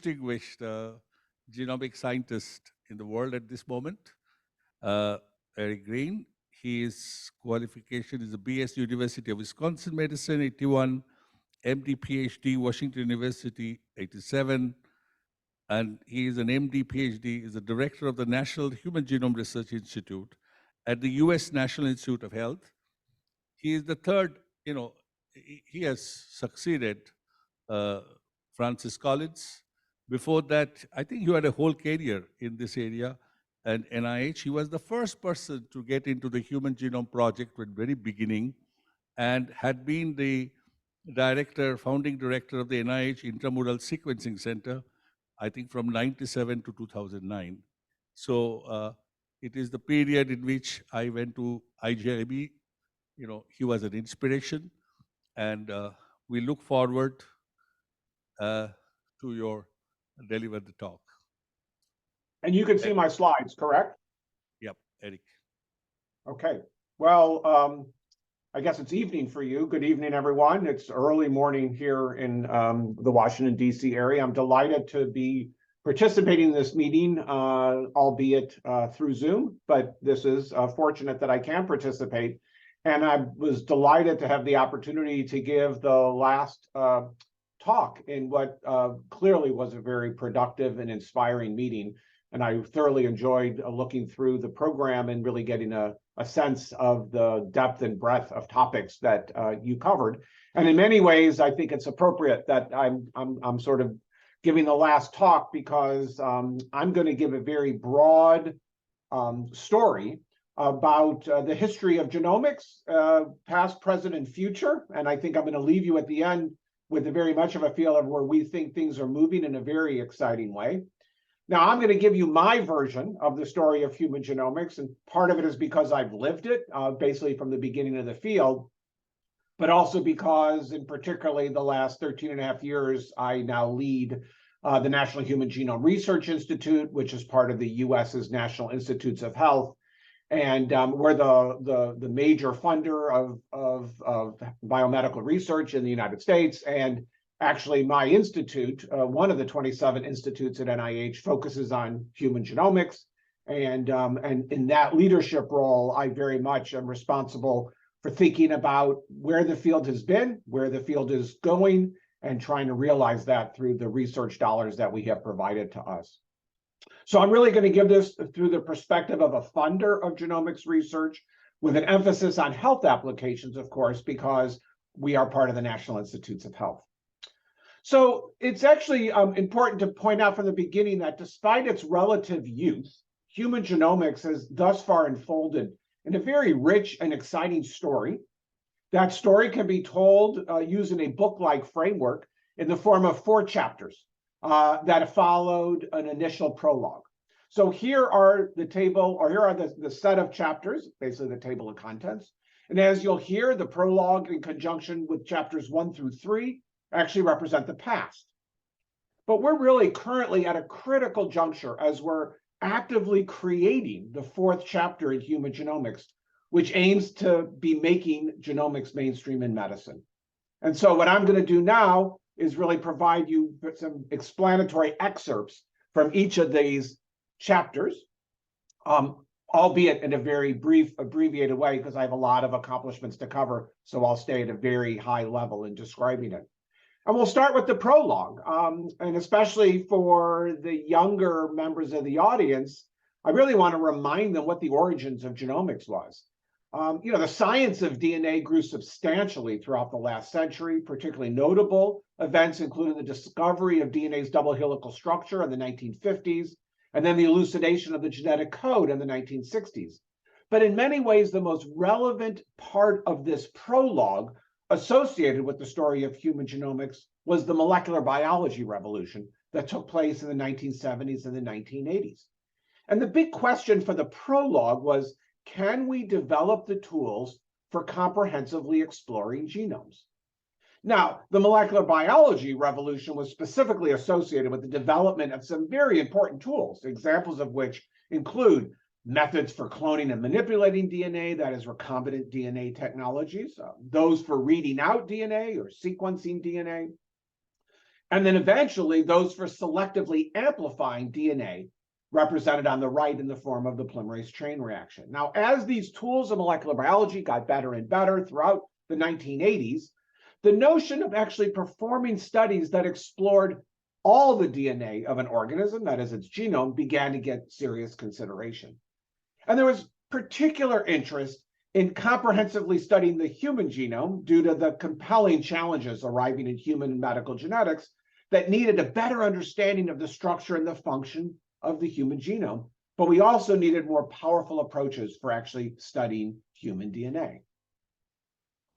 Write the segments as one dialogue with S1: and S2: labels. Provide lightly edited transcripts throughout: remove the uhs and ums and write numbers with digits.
S1: distinguished genomic scientist in the world at this moment, uh, Eric Green. His qualification is a BS University of Wisconsin Medicine, 81, MD PhD, Washington University, 87, and he is an MD PhD, is the director of the National Human Genome Research Institute at the US National Institute of Health. He is the third, he has succeeded Francis Collins. Before that, I think he had a whole career in this area. And NIH, he was the first person to get into the Human Genome Project at the very beginning and had been the founding director of the NIH Intramural Sequencing Center, I think from 97 to 2009. So it is the period in which I went to IJIB. He was an inspiration, and we look forward to your deliver the talk.
S2: And you can see my slides, correct?
S1: Yep, Eric.
S2: Okay. Well, I guess it's evening for you. Good evening, everyone. It's early morning here in the Washington, D.C. area. I'm delighted to be participating in this meeting, albeit through Zoom, but this is fortunate that I can participate. And I was delighted to have the opportunity to give the last talk in what clearly was a very productive and inspiring meeting. And I thoroughly enjoyed looking through the program and really getting a sense of the depth and breadth of topics that you covered. And in many ways, I think it's appropriate that I'm sort of giving the last talk because I'm going to give a very broad story about the history of genomics, past, present, and future. And I think I'm going to leave you at the end with a very much of a feel of where we think things are moving in a very exciting way. Now, I'm going to give you my version of the story of human genomics, and part of it is because I've lived it, basically from the beginning of the field, but also because, in particularly the last 13 and a half years, I now lead the National Human Genome Research Institute, which is part of the US's National Institutes of Health. And we're the major funder of biomedical research in the United States. And actually, my institute, one of the 27 institutes at NIH, focuses on human genomics. And in that leadership role, I very much am responsible for thinking about where the field has been, where the field is going, and trying to realize that through the research dollars that we have provided to us. So I'm really going to give this through the perspective of a funder of genomics research, with an emphasis on health applications, of course, because we are part of the National Institutes of Health. So it's actually important to point out from the beginning that despite its relative youth, human genomics has thus far unfolded in a very rich and exciting story. That story can be told using a book-like framework in the form of 4 chapters that followed an initial prologue. So here are the table, or here are the set of chapters, basically the table of contents. And as you'll hear, the prologue in conjunction with chapters 1 through 3 actually represent the past. But we're really currently at a critical juncture as we're actively creating the 4th chapter in human genomics, which aims to be making genomics mainstream in medicine. And so what I'm going to do now is really provide you with some explanatory excerpts from each of these chapters, albeit in a very brief, abbreviated way, because I have a lot of accomplishments to cover, so I'll stay at a very high level in describing it. And we'll start with the prologue, and especially for the younger members of the audience, I really want to remind them what the origins of genomics was. The science of DNA grew substantially throughout the last century. Particularly notable events included the discovery of DNA's double helical structure in the 1950s, and then the elucidation of the genetic code in the 1960s. But in many ways, the most relevant part of this prologue associated with the story of human genomics was the molecular biology revolution that took place in the 1970s and the 1980s. And the big question for the prologue was, can we develop the tools for comprehensively exploring genomes? Now, the molecular biology revolution was specifically associated with the development of some very important tools, examples of which include methods for cloning and manipulating DNA, that is recombinant DNA technologies, those for reading out DNA or sequencing DNA, And then eventually those for selectively amplifying DNA, represented on the right in the form of the polymerase chain reaction. Now, as these tools of molecular biology got better and better throughout the 1980s, the notion of actually performing studies that explored all the DNA of an organism, that is its genome, began to get serious consideration. And there was particular interest in comprehensively studying the human genome due to the compelling challenges arriving in human medical genetics that needed a better understanding of the structure and the function of the human genome. But we also needed more powerful approaches for actually studying human DNA.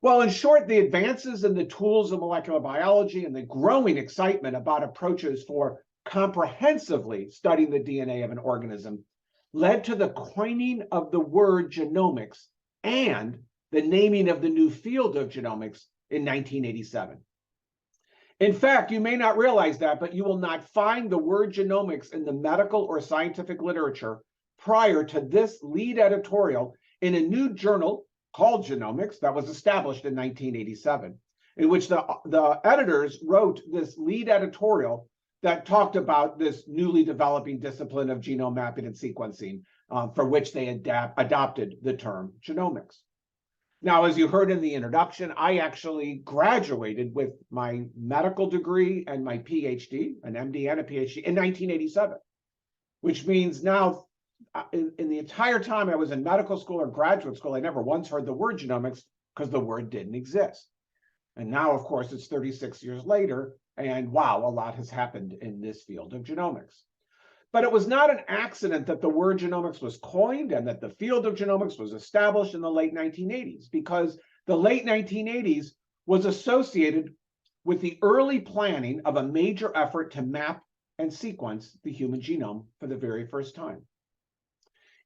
S2: Well, in short, the advances in the tools of molecular biology and the growing excitement about approaches for comprehensively studying the DNA of an organism led to the coining of the word genomics and the naming of the new field of genomics in 1987. In fact, you may not realize that, but you will not find the word genomics in the medical or scientific literature prior to this lead editorial in a new journal called Genomics that was established in 1987, in which the editors wrote this lead editorial that talked about this newly developing discipline of genome mapping and sequencing, for which they adopted the term genomics. Now, as you heard in the introduction, I actually graduated with my medical degree and my PhD, an MD and a PhD, in 1987, which means now in the entire time I was in medical school or graduate school, I never once heard the word genomics because the word didn't exist. And now, of course, it's 36 years later, and wow, a lot has happened in this field of genomics. But it was not an accident that the word genomics was coined and that the field of genomics was established in the late 1980s, because the late 1980s was associated with the early planning of a major effort to map and sequence the human genome for the very first time.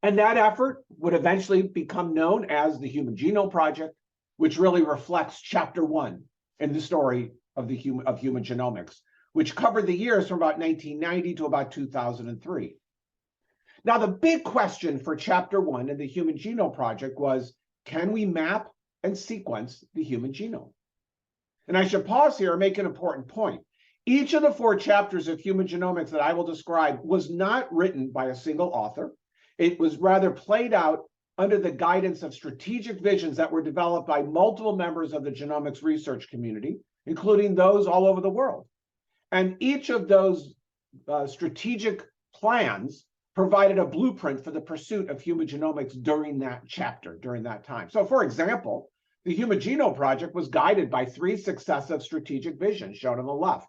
S2: And that effort would eventually become known as the Human Genome Project, which really reflects chapter 1 in the story of human genomics, which covered the years from about 1990 to about 2003. Now, the big question for chapter 1 in the Human Genome Project was, can we map and sequence the human genome? And I should pause here and make an important point. Each of the 4 chapters of human genomics that I will describe was not written by a single author. It was rather played out under the guidance of strategic visions that were developed by multiple members of the genomics research community, including those all over the world. And each of those strategic plans provided a blueprint for the pursuit of human genomics during that chapter, during that time. So, for example, the Human Genome Project was guided by 3 successive strategic visions shown on the left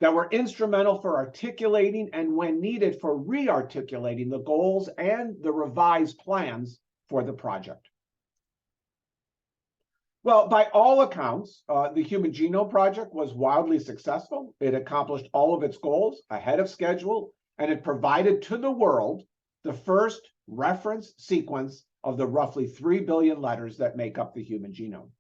S2: that were instrumental for articulating and, when needed, for re-articulating the goals and the revised plans for the project. Well, by all accounts, the Human Genome Project was wildly successful. It accomplished all of its goals ahead of schedule, and it provided to the world the first reference sequence of the roughly 3 billion letters that make up the human genome.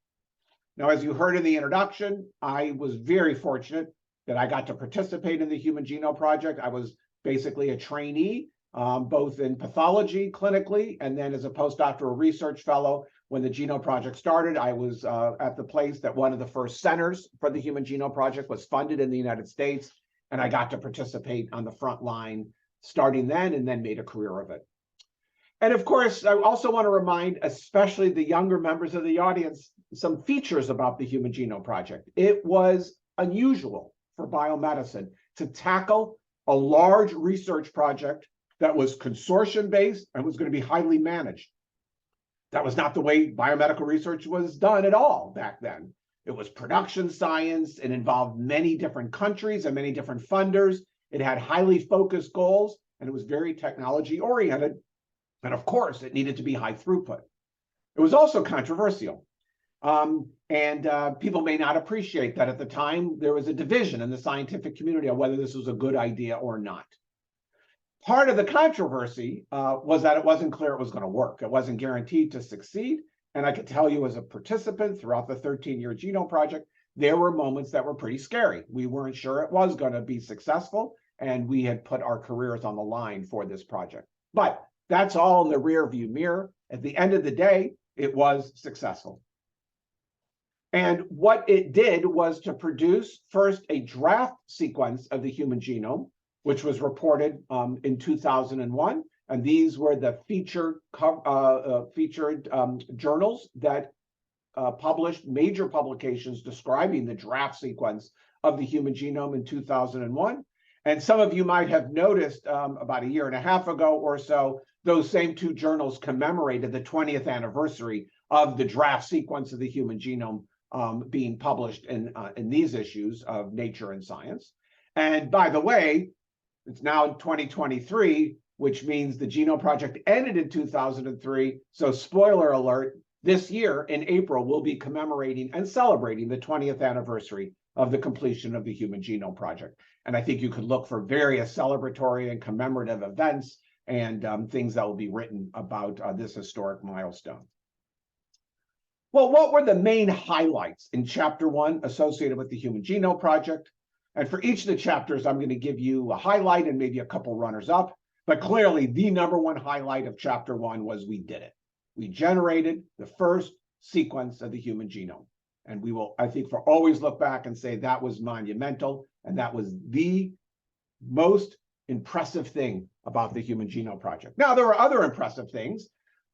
S2: Now, as you heard in the introduction, I was very fortunate that I got to participate in the Human Genome Project. I was basically a trainee, both in pathology clinically and then as a postdoctoral research fellow. When the Genome Project started, I was at the place that one of the first centers for the Human Genome Project was funded in the United States, and I got to participate on the front line starting then and then made a career of it. And of course, I also want to remind, especially the younger members of the audience, some features about the Human Genome Project. It was unusual for biomedicine to tackle a large research project that was consortium-based and was going to be highly managed. That was not the way biomedical research was done at all back then. It was production science. It involved many different countries and many different funders. It had highly focused goals, and it was very technology-oriented. And of course, it needed to be high throughput. It was also controversial. People may not appreciate that at the time there was a division in the scientific community on whether this was a good idea or not. Part of the controversy was that it wasn't clear it was going to work. It wasn't guaranteed to succeed. And I could tell you as a participant throughout the 13-year Genome Project, there were moments that were pretty scary. We weren't sure it was going to be successful, and we had put our careers on the line for this project. But that's all in the rear view mirror. At the end of the day, it was successful. And what it did was to produce first a draft sequence of the human genome, which was reported in 2001. And these were the featured journals that published major publications describing the draft sequence of the human genome in 2001. And some of you might have noticed about a year and a half ago or so, those same two journals commemorated the 20th anniversary of the draft sequence of the human genome being published in these issues of Nature and Science. And by the way, it's now 2023, which means the Genome Project ended in 2003. So spoiler alert, this year in April, we'll be commemorating and celebrating the 20th anniversary of the completion of the Human Genome Project. And I think you could look for various celebratory and commemorative events and things that will be written about this historic milestone. Well, what were the main highlights in Chapter 1 associated with the Human Genome Project? And for each of the chapters, I'm going to give you a highlight and maybe a couple runners-up. But clearly, the number one highlight of Chapter 1 was we did it. We generated the first sequence of the human genome. And we will, I think, for always look back and say that was monumental. And that was the most impressive thing about the Human Genome Project. Now, there were other impressive things.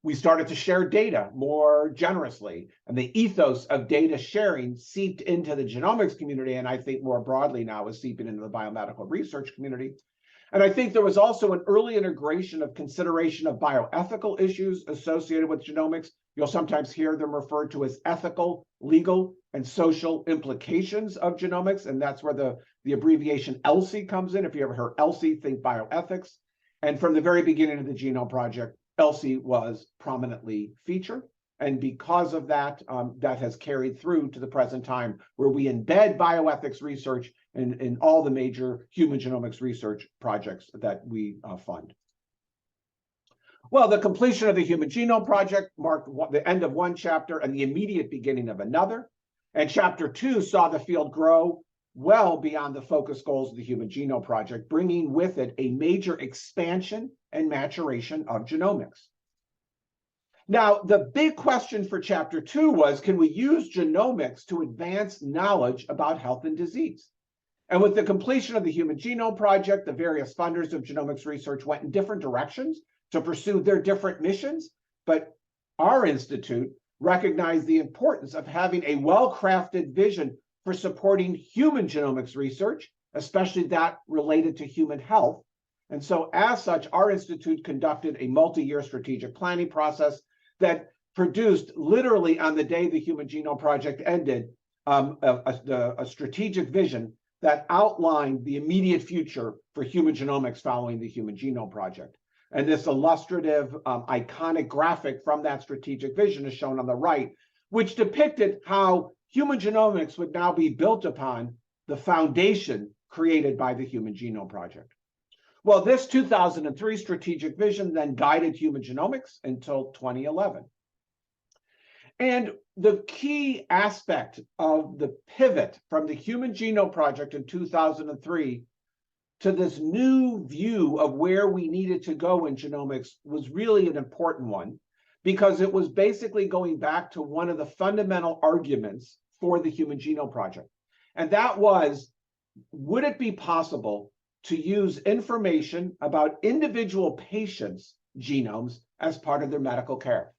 S2: We started to share data more generously, and the ethos of data sharing seeped into the genomics community, and I think more broadly now is seeping into the biomedical research community. And I think there was also an early integration of consideration of bioethical issues associated with genomics. You'll sometimes hear them referred to as ethical, legal, and social implications of genomics, and that's where the abbreviation ELSI comes in. If you ever heard ELSI, think bioethics. And from the very beginning of the Genome Project, ELSI was prominently featured. And because of that, that has carried through to the present time, where we embed bioethics research in all the major human genomics research projects that we fund. Well, the completion of the Human Genome Project marked the end of one chapter and the immediate beginning of another. And Chapter 2 saw the field grow well beyond the focus goals of the Human Genome Project, bringing with it a major expansion and maturation of genomics. Now, the big question for Chapter 2 was, can we use genomics to advance knowledge about health and disease? And with the completion of the Human Genome Project, the various funders of genomics research went in different directions to pursue their different missions, but our institute recognized the importance of having a well-crafted vision for supporting human genomics research, especially that related to human health. And so as such, our institute conducted a multi-year strategic planning process that produced, literally on the day the Human Genome Project ended, a strategic vision that outlined the immediate future for human genomics following the Human Genome Project. And this illustrative, iconic graphic from that strategic vision is shown on the right, which depicted how human genomics would now be built upon the foundation created by the Human Genome Project. Well, this 2003 strategic vision then guided human genomics until 2011. And the key aspect of the pivot from the Human Genome Project in 2003 to this new view of where we needed to go in genomics was really an important one, because it was basically going back to one of the fundamental arguments for the Human Genome Project. And that was, would it be possible to use information about individual patients' genomes as part of their medical care?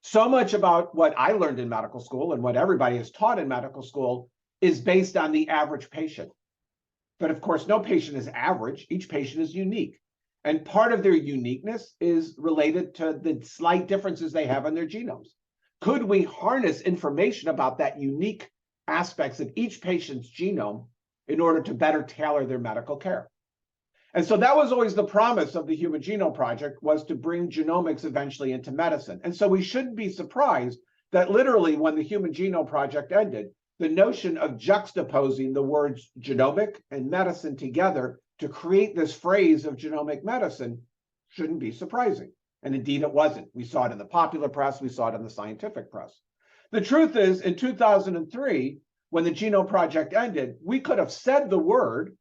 S2: So much about what I learned in medical school and what everybody is taught in medical school is based on the average patient. But of course, no patient is average. Each patient is unique. And part of their uniqueness is related to the slight differences they have in their genomes. Could we harness information about that unique aspects of each patient's genome in order to better tailor their medical care? And so that was always the promise of the Human Genome Project, was to bring genomics eventually into medicine. And so we shouldn't be surprised that literally when the Human Genome Project ended, the notion of juxtaposing the words genomic and medicine together to create this phrase of genomic medicine shouldn't be surprising. And indeed it wasn't. We saw it in the popular press, we saw it in the scientific press. The truth is, in 2003, when the Genome Project ended, we could have said the word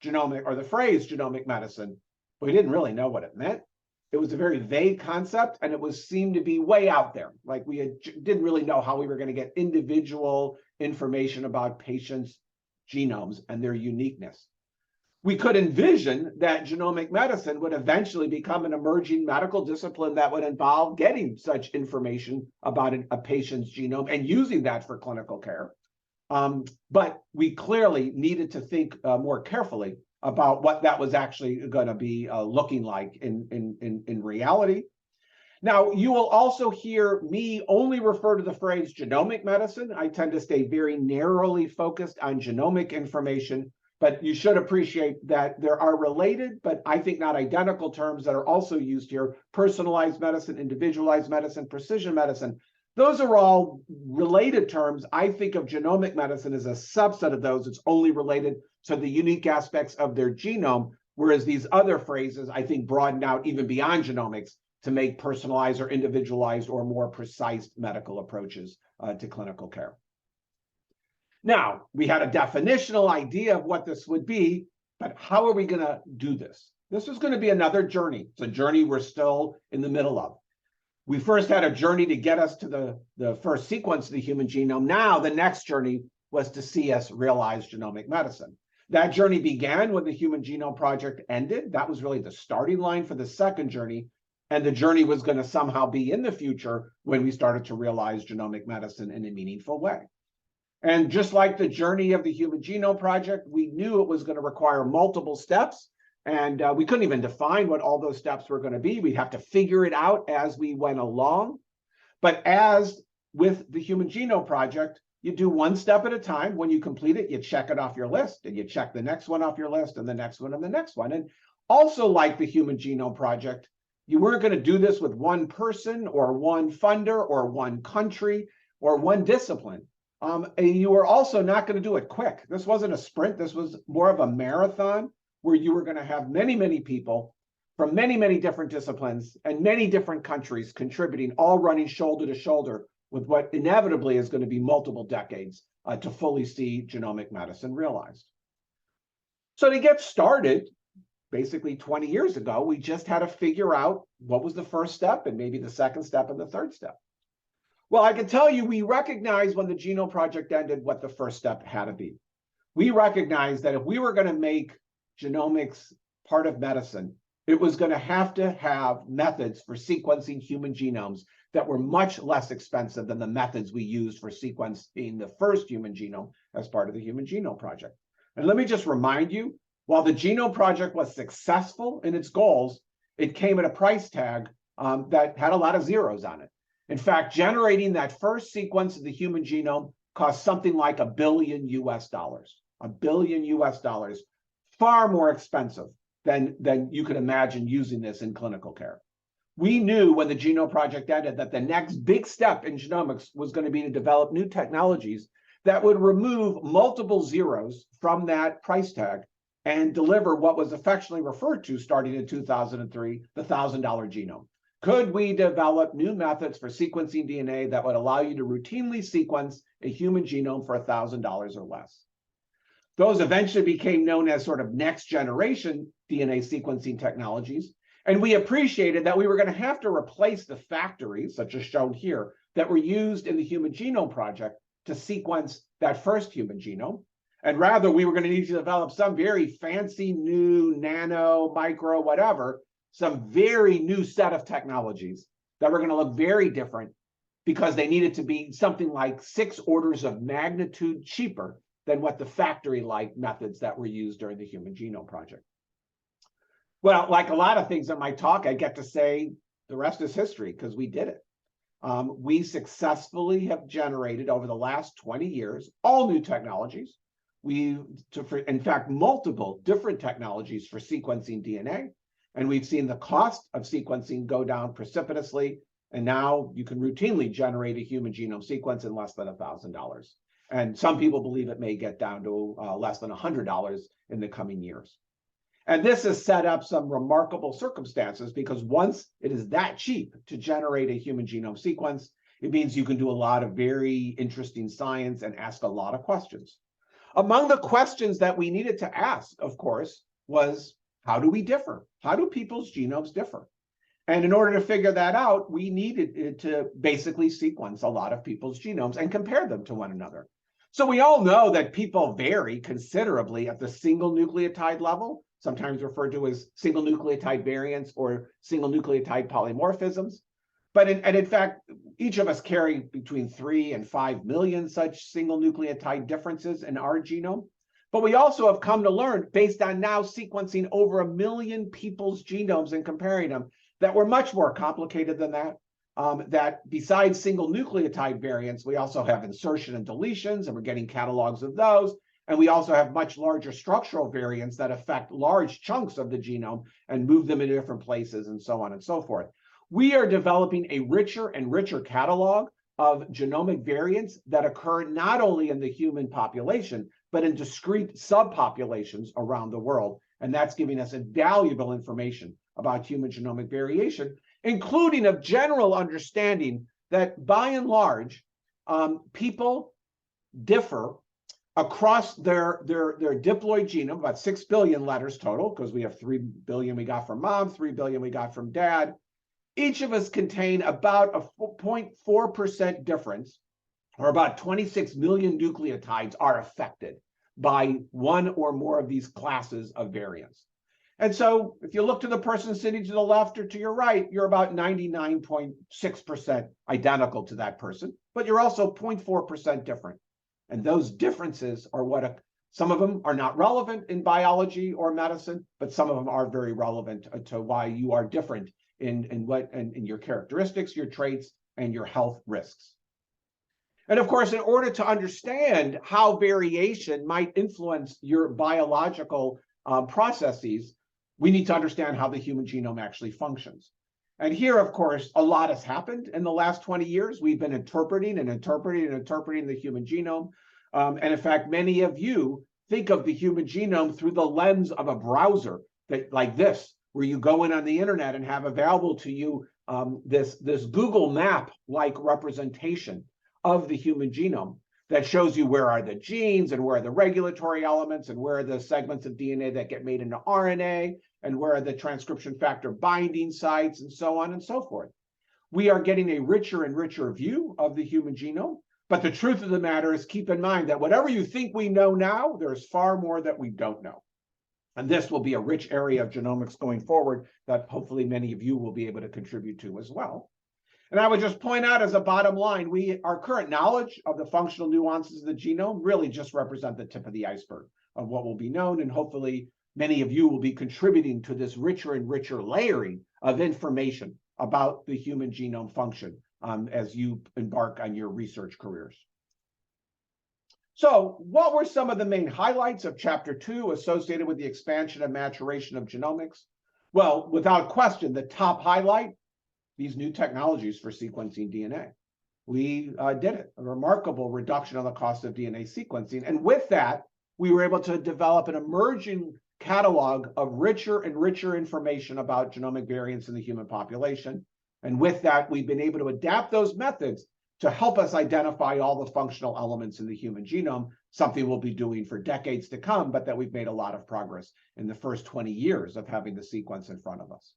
S2: genomic or the phrase genomic medicine, but we didn't really know what it meant. it was a very vague concept, and it was seemed to be way out there. Like didn't really know how we were going to get individual information about patients' genomes and their uniqueness. We could envision that genomic medicine would eventually become an emerging medical discipline that would involve getting such information about a patient's genome and using that for clinical care. But we clearly needed to think more carefully about what that was actually going to be looking like in reality. Now, you will also hear me only refer to the phrase genomic medicine. I tend to stay very narrowly focused on genomic information, but you should appreciate that there are related, but I think not identical terms that are also used here: personalized medicine, individualized medicine, precision medicine. Those are all related terms. I think of genomic medicine as a subset of those. It's only related to the unique aspects of their genome, whereas these other phrases, I think, broaden out even beyond genomics to make personalized or individualized or more precise medical approaches to clinical care. Now, we had a definitional idea of what this would be, but how are we going to do this? This is going to be another journey. It's a journey we're still in the middle of. We first had a journey to get us to the first sequence of the human genome. Now, the next journey was to see us realize genomic medicine. That journey began when the Human Genome Project ended. That was really the starting line for the second journey. And the journey was going to somehow be in the future when we started to realize genomic medicine in a meaningful way. And just like the journey of the Human Genome Project, we knew it was going to require multiple steps. And we couldn't even define what all those steps were going to be. We'd have to figure it out as we went along. But as with the Human Genome Project, you do one step at a time. When you complete it, you check it off your list, and you check the next one off your list, and the next one, and the next one. And also, like the Human Genome Project, you weren't going to do this with one person or one funder or one country or one discipline. And you were also not going to do it quick. This wasn't a sprint. This was more of a marathon where you were going to have many, many people from many, many different disciplines and many different countries contributing, all running shoulder to shoulder with what inevitably is going to be multiple decades to fully see genomic medicine realized. So to get started, basically 20 years ago, we just had to figure out what was the first step and maybe the second step and the third step. Well, I can tell you, we recognized when the Genome Project ended what the first step had to be. We recognized that if we were going to make genomics part of medicine, it was going to have methods for sequencing human genomes that were much less expensive than the methods we used for sequencing the first human genome as part of the Human Genome Project. And let me just remind you, while the Genome Project was successful in its goals, it came at a price tag that had a lot of zeros on it. In fact, generating that first sequence of the human genome cost something like $1 billion US. $1 billion US, far more expensive than you could imagine using this in clinical care. We knew when the Genome Project ended that the next big step in genomics was going to be to develop new technologies that would remove multiple zeros from that price tag and deliver what was affectionately referred to starting in 2003, the $1,000 genome. Could we develop new methods for sequencing DNA that would allow you to routinely sequence a human genome for $1,000 or less? Those eventually became known as sort of next generation DNA sequencing technologies. And we appreciated that we were going to have to replace the factories, such as shown here, that were used in the Human Genome Project to sequence that first human genome. And rather, we were going to need to develop some very fancy new nano, micro, whatever, some very new set of technologies that were going to look very different because they needed to be something like 6 orders of magnitude cheaper than what the factory-like methods that were used during the Human Genome Project. Well, like a lot of things in my talk, I get to say the rest is history because we did it. We successfully have generated over the last 20 years all new technologies. In fact, multiple different technologies for sequencing DNA. And we've seen the cost of sequencing go down precipitously. And now you can routinely generate a human genome sequence in less than $1,000. And some people believe it may get down to less than $100 in the coming years. And this has set up some remarkable circumstances because once it is that cheap to generate a human genome sequence, it means you can do a lot of very interesting science and ask a lot of questions. Among the questions that we needed to ask, of course, was how do we differ? How do people's genomes differ? And in order to figure that out, we needed to basically sequence a lot of people's genomes and compare them to one another. So we all know that people vary considerably at the single nucleotide level, sometimes referred to as single nucleotide variants or single nucleotide polymorphisms. But in fact, each of us carry between 3 and 5 million such single nucleotide differences in our genome. But we also have come to learn, based on now sequencing over 1 million people's genomes and comparing them, that we're much more complicated than that. That besides single nucleotide variants, we also have insertion and deletions, and we're getting catalogs of those. And we also have much larger structural variants that affect large chunks of the genome and move them into different places and so on and so forth. We are developing a richer and richer catalog of genomic variants that occur not only in the human population, but in discrete subpopulations around the world. And that's giving us invaluable information about human genomic variation, including a general understanding that by and large, people differ across their diploid genome, about 6 billion letters total, because we have 3 billion we got from mom, 3 billion we got from dad. Each of us contain about a 0.4% difference, or about 26 million nucleotides are affected by one or more of these classes of variants. And so if you look to the person sitting to the left or to your right, you're about 99.6% identical to that person, but you're also 0.4% different. And those differences are what some of them are not relevant in biology or medicine, but some of them are very relevant to why you are different in your characteristics, your traits, and your health risks. And of course, in order to understand how variation might influence your biological processes, we need to understand how the human genome actually functions. And here, of course, a lot has happened in the last 20 years. We've been interpreting the human genome. And in fact, many of you think of the human genome through the lens of a browser like this, where you go in on the internet and have available to you this Google map-like representation of the human genome that shows you where are the genes and where are the regulatory elements and where are the segments of DNA that get made into RNA and where are the transcription factor binding sites and so on and so forth. We are getting a richer and richer view of the human genome, but the truth of the matter is, keep in mind that whatever you think we know now, there's far more that we don't know. And this will be a rich area of genomics going forward that hopefully many of you will be able to contribute to as well. And I would just point out as a bottom line, our current knowledge of the functional nuances of the genome really just represent the tip of the iceberg of what will be known. And hopefully many of you will be contributing to this richer and richer layering of information about the human genome function as you embark on your research careers. So what were some of the main highlights of Chapter 2 associated with the expansion and maturation of genomics? Well, without question, the top highlight, these new technologies for sequencing DNA. We did it, a remarkable reduction on the cost of DNA sequencing. And with that, we were able to develop an emerging catalog of richer and richer information about genomic variants in the human population. And with that, we've been able to adapt those methods to help us identify all the functional elements in the human genome, something we'll be doing for decades to come, but that we've made a lot of progress in the first 20 years of having the sequence in front of us.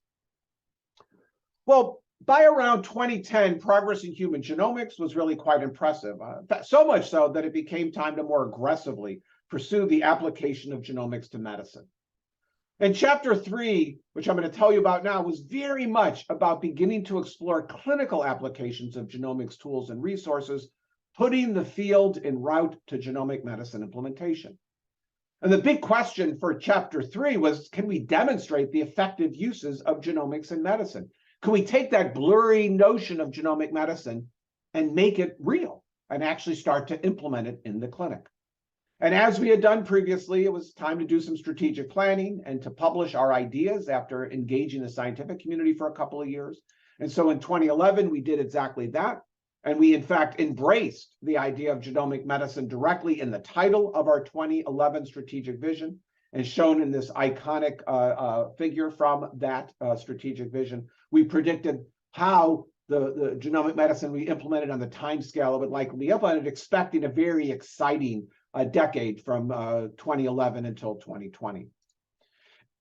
S2: Well, by around 2010, progress in human genomics was really quite impressive, so much so that it became time to more aggressively pursue the application of genomics to medicine. And Chapter 3, which I'm going to tell you about now, was very much about beginning to explore clinical applications of genomics tools and resources, putting the field en route to genomic medicine implementation. And the big question for Chapter 3 was, can we demonstrate the effective uses of genomics in medicine? Can we take that blurry notion of genomic medicine and make it real and actually start to implement it in the clinic? And as we had done previously, it was time to do some strategic planning and to publish our ideas after engaging the scientific community for a couple of years. And so in 2011, we did exactly that. And we, in fact, embraced the idea of genomic medicine directly in the title of our 2011 strategic vision, and shown in this iconic figure from that strategic vision. We predicted how the genomic medicine we implemented on the time scale it would likely be implemented, expecting a very exciting decade from 2011 until 2020.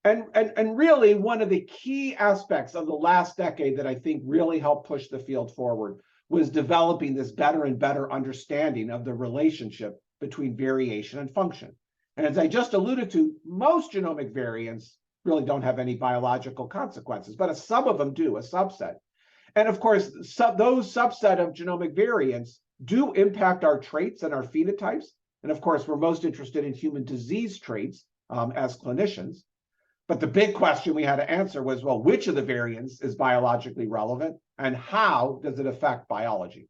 S2: And really, one of the key aspects of the last decade that I think really helped push the field forward was developing this better and better understanding of the relationship between variation and function. And as I just alluded to, most genomic variants really don't have any biological consequences, but some of them do, a subset. And of course, those subset of genomic variants do impact our traits and our phenotypes. And of course, we're most interested in human disease traits as clinicians. But the big question we had to answer was, well, which of the variants is biologically relevant and how does it affect biology?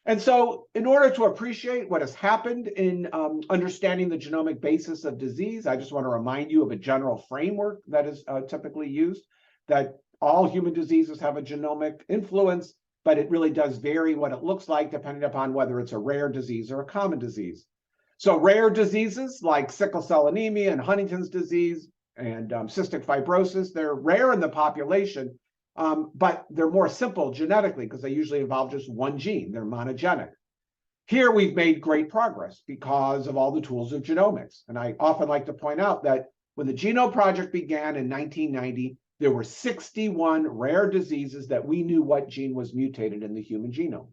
S2: And so in order to appreciate what has happened in understanding the genomic basis of disease, I just want to remind you of a general framework that is typically used, that all human diseases have a genomic influence, but it really does vary what it looks like depending upon whether it's a rare disease or a common disease. So rare diseases like sickle cell anemia and Huntington's disease and cystic fibrosis, they're rare in the population, but they're more simple genetically because they usually involve just one gene. They're monogenic. Here we've made great progress because of all the tools of genomics. And I often like to point out that when the Genome Project began in 1990, there were 61 rare diseases that we knew what gene was mutated in the human genome.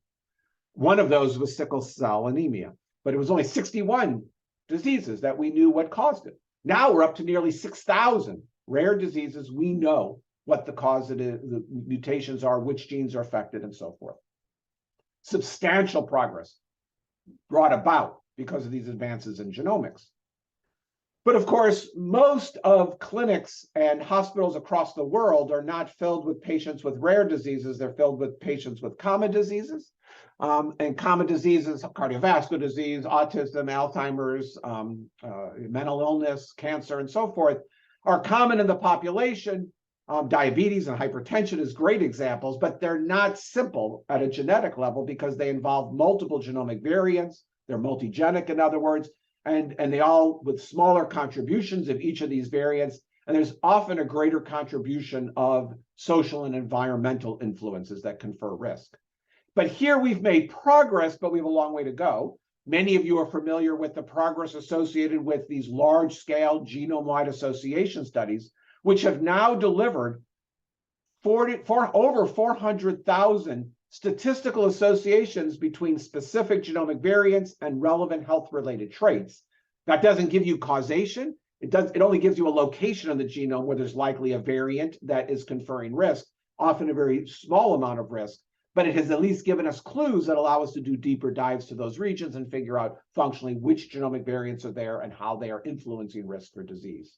S2: One of those was sickle cell anemia, but it was only 61 diseases that we knew what caused it. Now we're up to nearly 6,000 rare diseases. We know what the cause of the mutations are, which genes are affected, and so forth. Substantial progress brought about because of these advances in genomics. But of course, most of clinics and hospitals across the world are not filled with patients with rare diseases. They're filled with patients with common diseases. And common diseases, cardiovascular disease, autism, Alzheimer's, mental illness, cancer, and so forth, are common in the population. Diabetes and hypertension is great examples, but they're not simple at a genetic level because they involve multiple genomic variants. They're multigenic, in other words, and they all with smaller contributions of each of these variants. And there's often a greater contribution of social and environmental influences that confer risk. But here we've made progress, but we have a long way to go. Many of you are familiar with the progress associated with these large-scale genome-wide association studies, which have now delivered over 400,000 statistical associations between specific genomic variants and relevant health-related traits. That doesn't give you causation. It only gives you a location on the genome where there's likely a variant that is conferring risk, often a very small amount of risk. But it has at least given us clues that allow us to do deeper dives to those regions and figure out functionally which genomic variants are there and how they are influencing risk for disease.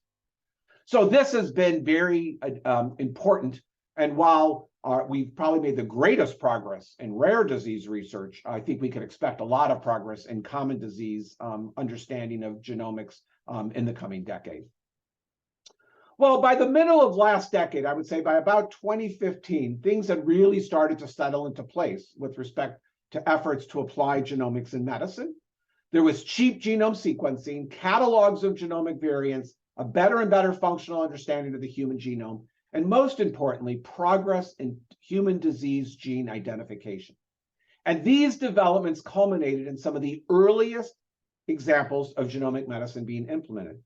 S2: So this has been very important. And while we've probably made the greatest progress in rare disease research, I think we can expect a lot of progress in common disease understanding of genomics in the coming decade. Well, by the middle of last decade, I would say by about 2015, things had really started to settle into place with respect to efforts to apply genomics in medicine. There was cheap genome sequencing, catalogs of genomic variants, a better and better functional understanding of the human genome, and most importantly, progress in human disease gene identification. And these developments culminated in some of the earliest examples of genomic medicine being implemented.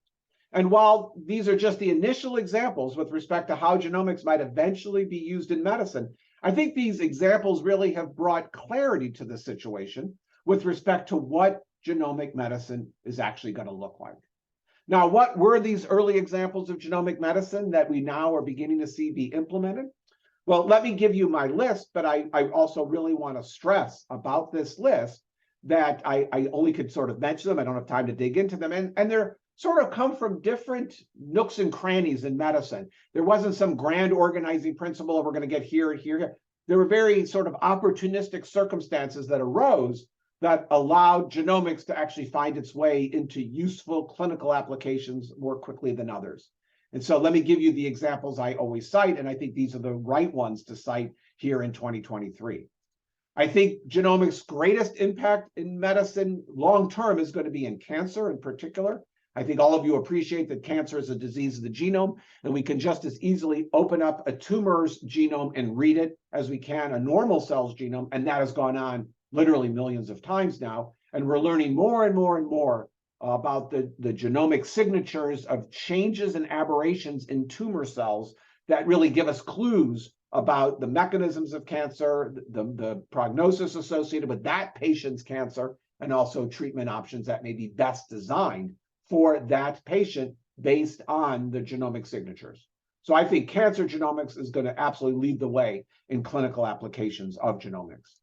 S2: And while these are just the initial examples with respect to how genomics might eventually be used in medicine, I think these examples really have brought clarity to the situation with respect to what genomic medicine is actually going to look like. Now, what were these early examples of genomic medicine that we now are beginning to see be implemented? Well, let me give you my list, but I also really want to stress about this list that I only could sort of mention them. I don't have time to dig into them. And they're sort of come from different nooks and crannies in medicine. There wasn't some grand organizing principle of we're going to get here and here. There were very sort of opportunistic circumstances that arose that allowed genomics to actually find its way into useful clinical applications more quickly than others. And so let me give you the examples I always cite, and I think these are the right ones to cite here in 2023. I think genomics' greatest impact in medicine long-term is going to be in cancer in particular. I think all of you appreciate that cancer is a disease of the genome, and we can just as easily open up a tumor's genome and read it as we can a normal cell's genome, and that has gone on literally millions of times now, and we're learning more and more and more about the genomic signatures of changes and aberrations in tumor cells that really give us clues about the mechanisms of cancer, the prognosis associated with that patient's cancer, and also treatment options that may be best designed for that patient based on the genomic signatures. So I think cancer genomics is going to absolutely lead the way in clinical applications of genomics.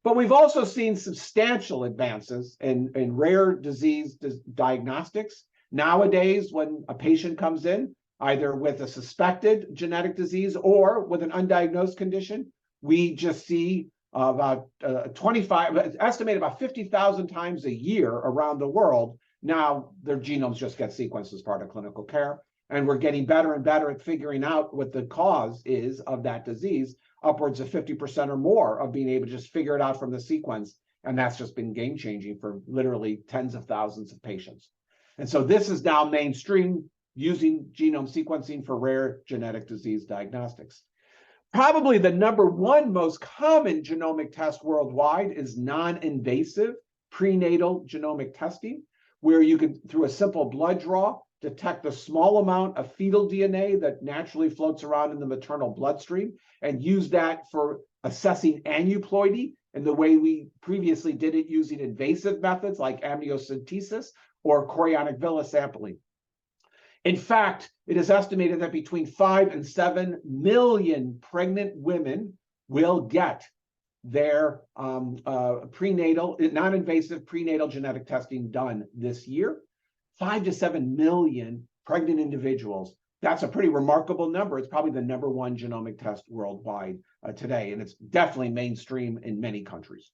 S2: But we've also seen substantial advances in rare disease diagnostics. Nowadays, when a patient comes in, either with a suspected genetic disease or with an undiagnosed condition, we just see about 25, estimated about 50,000 times a year around the world. Now their genomes just get sequenced as part of clinical care. And we're getting better and better at figuring out what the cause is of that disease, upwards of 50% or more of being able to just figure it out from the sequence. And that's just been game-changing for literally tens of thousands of patients. And so this is now mainstream, using genome sequencing for rare genetic disease diagnostics. Probably the number one most common genomic test worldwide is non-invasive prenatal genomic testing, where you can, through a simple blood draw, detect a small amount of fetal DNA that naturally floats around in the maternal bloodstream and use that for assessing aneuploidy in the way we previously did it using invasive methods like amniocentesis or chorionic villus sampling. In fact, it is estimated that between 5 and 7 million pregnant women will get their prenatal, non-invasive prenatal genetic testing done this year. 5 to 7 million pregnant individuals. That's a pretty remarkable number. It's probably the number one genomic test worldwide today, and it's definitely mainstream in many countries.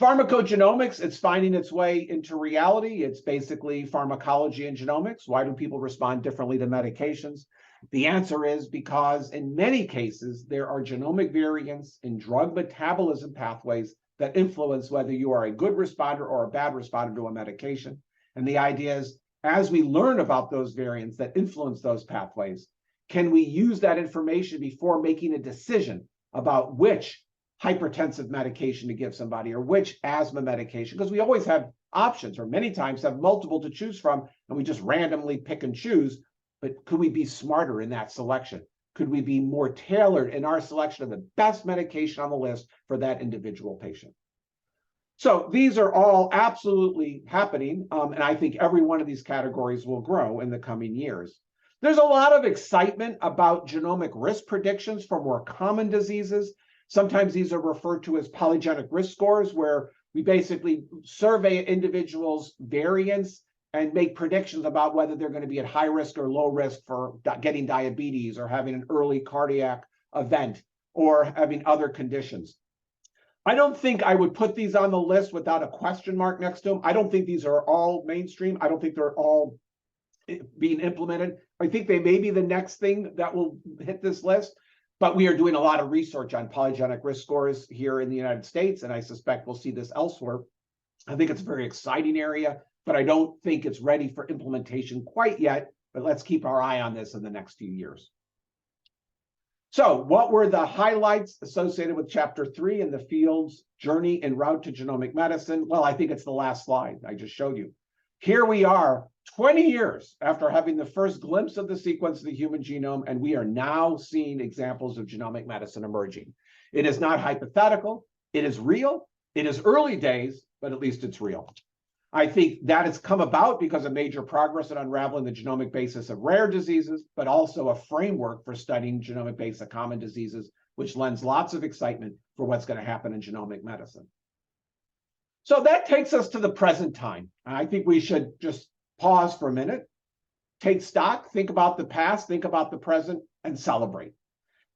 S2: Pharmacogenomics, it's finding its way into reality. It's basically pharmacology and genomics. Why do people respond differently to medications? The answer is because in many cases, there are genomic variants in drug metabolism pathways that influence whether you are a good responder or a bad responder to a medication. And the idea is, as we learn about those variants that influence those pathways, can we use that information before making a decision about which hypertensive medication to give somebody or which asthma medication? Because we always have options, or many times have multiple to choose from, and we just randomly pick and choose. But could we be smarter in that selection? Could we be more tailored in our selection of the best medication on the list for that individual patient? So these are all absolutely happening, and I think every one of these categories will grow in the coming years. There's a lot of excitement about genomic risk predictions for more common diseases. Sometimes these are referred to as polygenic risk scores, where we basically survey individuals' variants and make predictions about whether they're going to be at high risk or low risk for getting diabetes or having an early cardiac event or having other conditions. I don't think I would put these on the list without a question mark next to them. I don't think these are all mainstream. I don't think they're all being implemented. I think they may be the next thing that will hit this list, but we are doing a lot of research on polygenic risk scores here in the United States, and I suspect we'll see this elsewhere. I think it's a very exciting area, but I don't think it's ready for implementation quite yet, but let's keep our eye on this in the next few years. So what were the highlights associated with Chapter 3 in the field's journey en route to genomic medicine? Well, I think it's the last slide I just showed you. Here we are 20 years after having the first glimpse of the sequence of the human genome, and we are now seeing examples of genomic medicine emerging. It is not hypothetical. It is real. It is early days, but at least it's real. I think that has come about because of major progress in unraveling the genomic basis of rare diseases, but also a framework for studying genomic basis of common diseases, which lends lots of excitement for what's going to happen in genomic medicine. So that takes us to the present time. I think we should just pause for a minute, take stock, think about the past, think about the present, and celebrate.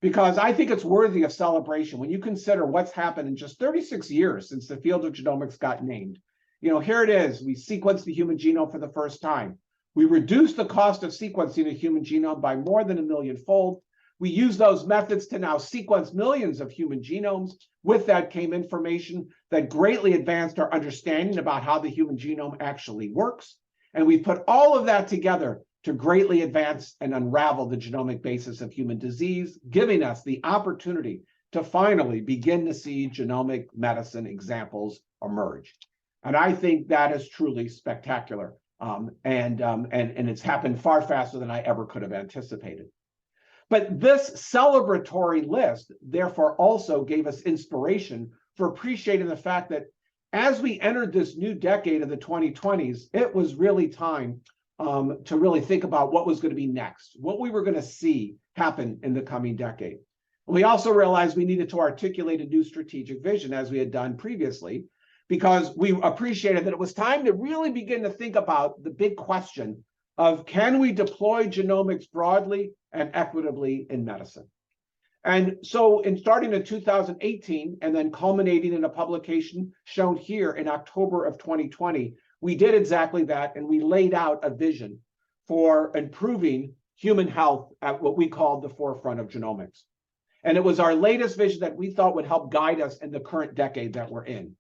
S2: Because I think it's worthy of celebration when you consider what's happened in just 36 years since the field of genomics got named. You know, here it is. We sequenced the human genome for the first time. We reduced the cost of sequencing a human genome by more than 1 million-fold. We use those methods to now sequence millions of human genomes. With that came information that greatly advanced our understanding about how the human genome actually works. And we put all of that together to greatly advance and unravel the genomic basis of human disease, giving us the opportunity to finally begin to see genomic medicine examples emerge. And I think that is truly spectacular. And it's happened far faster than I ever could have anticipated. But this celebratory list, therefore, also gave us inspiration for appreciating the fact that as we entered this new decade of the 2020s, it was really time to really think about what was going to be next, what we were going to see happen in the coming decade. We also realized we needed to articulate a new strategic vision, as we had done previously, because we appreciated that it was time to really begin to think about the big question of, can we deploy genomics broadly and equitably in medicine? And so in starting in 2018 and then culminating in a publication shown here in October of 2020, we did exactly that, and we laid out a vision for improving human health at what we called the forefront of genomics. And it was our latest vision that we thought would help guide us in the current decade that we're in.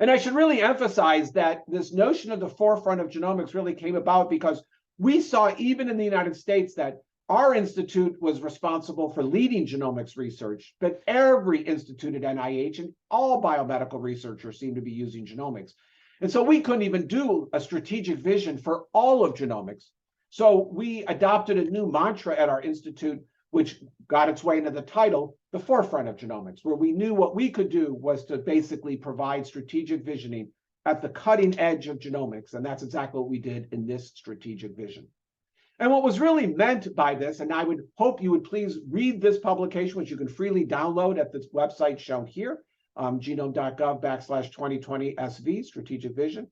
S2: And I should really emphasize that this notion of the forefront of genomics really came about because we saw, even in the United States, that our institute was responsible for leading genomics research, but every institute at NIH and all biomedical researchers seem to be using genomics. And so we couldn't even do a strategic vision for all of genomics. So we adopted a new mantra at our institute, which got its way into the title, the forefront of genomics, where we knew what we could do was to basically provide strategic visioning at the cutting edge of genomics. And that's exactly what we did in this strategic vision. And what was really meant by this, and I would hope you would please read this publication, which you can freely download at this website shown here, genome.gov/2020 strategic vision.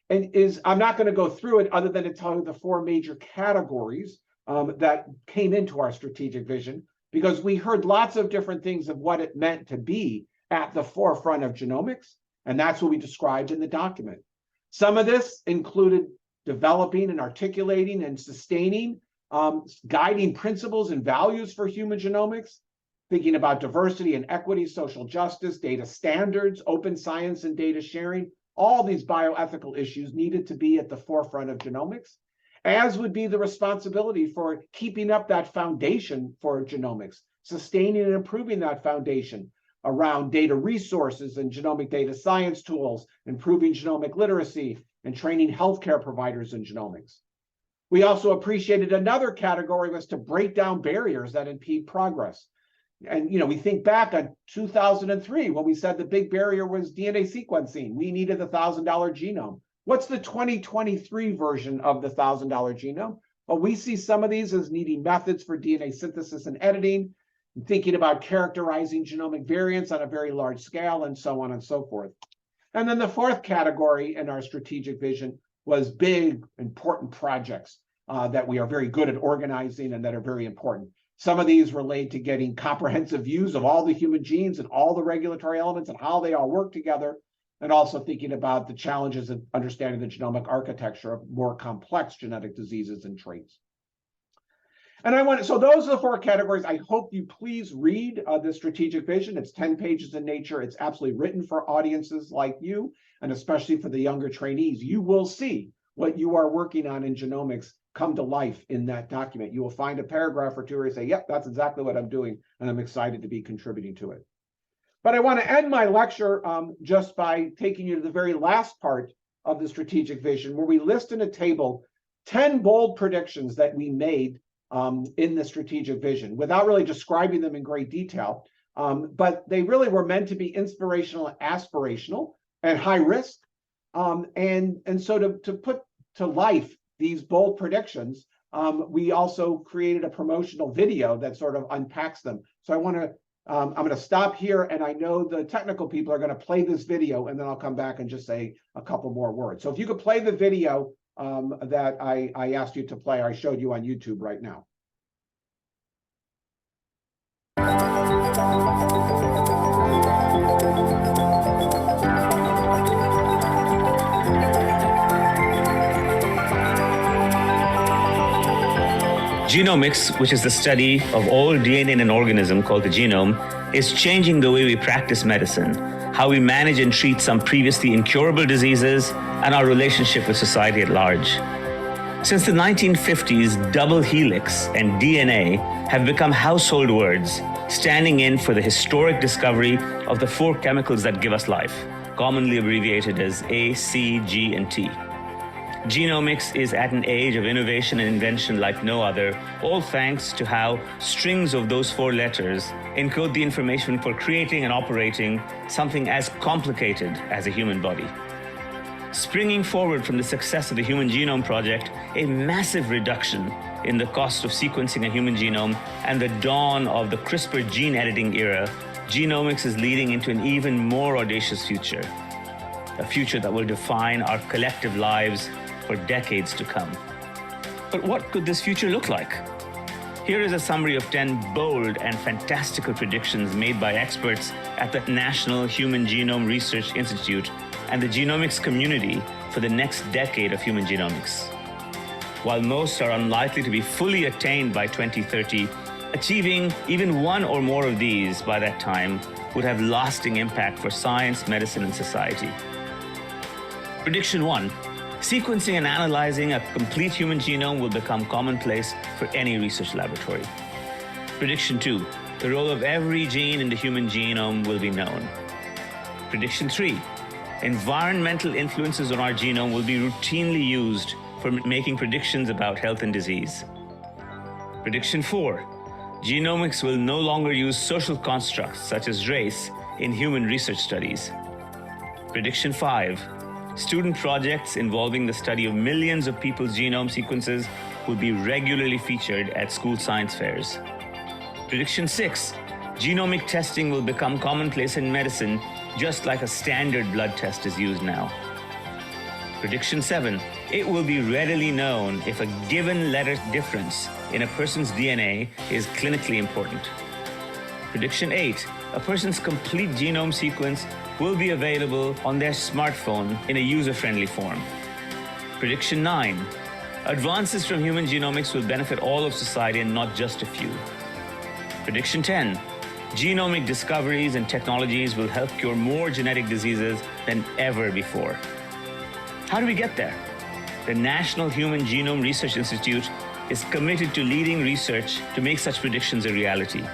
S2: And I'm not going to go through it other than to tell you the four major categories that came into our strategic vision, because we heard lots of different things of what it meant to be at the forefront of genomics. And that's what we described in the document. Some of this included developing and articulating and sustaining guiding principles and values for human genomics, thinking about diversity and equity, social justice, data standards, open science and data sharing. All these bioethical issues needed to be at the forefront of genomics, as would be the responsibility for keeping up that foundation for genomics, sustaining and improving that foundation around data resources and genomic data science tools, improving genomic literacy, and training healthcare providers in genomics. We also appreciated another category was to break down barriers that impede progress. And we think back on 2003 when we said the big barrier was DNA sequencing. We needed the $1,000 genome. What's the 2023 version of the $1,000 genome? Well, we see some of these as needing methods for DNA synthesis and editing, thinking about characterizing genomic variants on a very large scale, and so on and so forth. And then the fourth category in our strategic vision was big, important projects that we are very good at organizing and that are very important. Some of these relate to getting comprehensive views of all the human genes and all the regulatory elements and how they all work together, and also thinking about the challenges of understanding the genomic architecture of more complex genetic diseases and traits. And so those are the four categories. I hope you please read the strategic vision. It's 10 pages in nature. It's absolutely written for audiences like you, and especially for the younger trainees. You will see what you are working on in genomics come to life in that document. You will find a paragraph or two where you say, yep, that's exactly what I'm doing, and I'm excited to be contributing to it. But I want to end my lecture just by taking you to the very last part of the strategic vision, where we list in a table 10 bold predictions that we made in the strategic vision, without really describing them in great detail. But they really were meant to be inspirational, aspirational, and high risk. And so to put to life these bold predictions, we also created a promotional video that sort of unpacks them. So I'm going to stop here, and I know the technical people are going to play this video, and then I'll come back and just say a couple more words. So if you could play the video that I asked you to play, I showed you on YouTube right now.
S3: Genomics, which is the study of all DNA in an organism called the genome, is changing the way we practice medicine, how we manage and treat some previously incurable diseases, and our relationship with society at large. Since the 1950s, double helix and DNA have become household words, standing in for the historic discovery of the four chemicals that give us life: commonly abbreviated as A, C, G, and T. Genomics is at an age of innovation and invention like no other, all thanks to how strings of those 4 letters encode the information for creating and operating something as complicated as a human body. Springing forward from the success of the Human Genome Project, a massive reduction in the cost of sequencing a human genome, and the dawn of the CRISPR gene editing era, genomics is leading into an even more audacious future. A future that will define our collective lives for decades to come. But what could this future look like? Here is a summary of 10 bold and fantastical predictions made by experts at the National Human Genome Research Institute and the genomics community for the next decade of human genomics. While most are unlikely to be fully attained by 2030, achieving even one or more of these by that time would have lasting impact for science, medicine, and society. Prediction 1. Sequencing and analyzing a complete human genome will become commonplace for any research laboratory. Prediction 2. The role of every gene in the human genome will be known. Prediction 3. Environmental influences on our genome will be routinely used for making predictions about health and disease. Prediction 4. Genomics will no longer use social constructs such as race in human research studies. Prediction 5. Student projects involving the study of millions of people's genome sequences will be regularly featured at school science fairs. Prediction 6. Genomic testing will become commonplace in medicine, just like a standard blood test is used now. Prediction 7. It will be readily known if a given letter difference in a person's DNA is clinically important. Prediction 8. A person's complete genome sequence will be available on their smartphone in a user-friendly form. Prediction 9. Advances from human genomics will benefit all of society and not just a few. Prediction 10. Genomic discoveries and technologies will help cure more genetic diseases than ever before. How do we get there? The National Human Genome Research Institute is committed to leading research to make such predictions a reality.